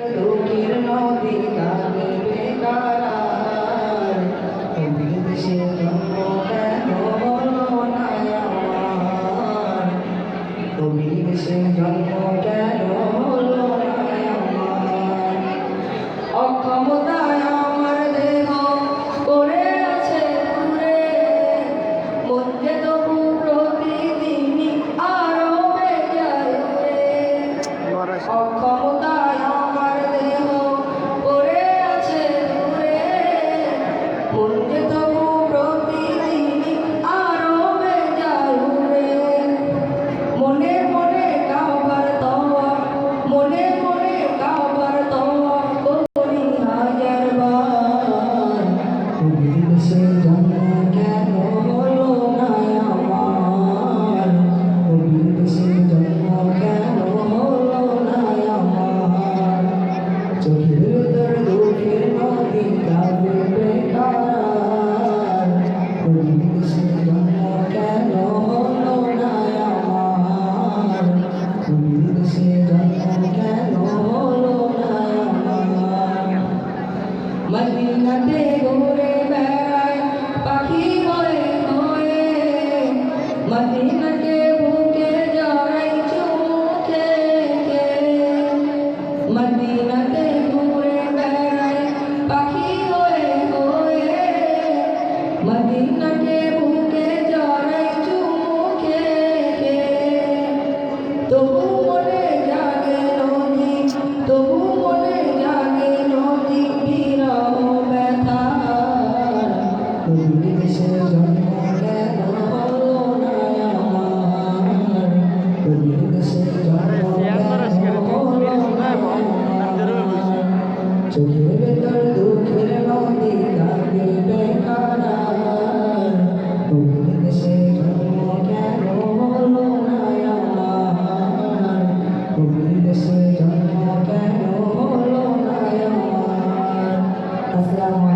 দুঃখের নদী কাঁদে বেকার বিদেশে জন্ম কেন হলো না আমার বিদেশে জন্ম কেন হলো না আমার অক্ষমতায় আমার দেহ পড়ে আছে দূরে মন যে তবু প্রতিদিনই আরো বেজায় অক্ষমতায় আমার দেহ পড়ে আছে দূরে মন যে তবু প্রতিদিনই আরো বেজায় মনে মনে কাবার তওয়াফ মনে মনে কাবার তওয়াফ করি হাজার বার বিদেশে জন্ম কেন হলো না আমার বিদেশে জন্ম কেন হলো না আমার চোখের ভিতর দুঃখের নদী কাঁদে বেকার বিদেশে জন্ম কেন হলো না আমার বিদেশে জন্ম কেন হলো না আমার মদিনাতে ঘুরে বেড়ায় পাখি হয়ে হয়ে মদিনাকে বুকে জড়াই চুমুকে মদিনাতে ঘুরে বেড়ায় পাখি হয়ে হয়ে মদিনাকে বুকে জড়াই চুমুকে তবু মনে জাগে নদী তবু মনে জাগে নদী বিরহ ব্যথা বিদেশে জন্ম কেন হলো না আমার বিদেশে জন্ম কেন হলো না আমার চোখের ভেতর দুঃখের নদী কাঁদে বেকার বিদেশে জন্ম কেন হলো না আমার বিদেশে জন্ম কেন হলো না আমার আসসালামু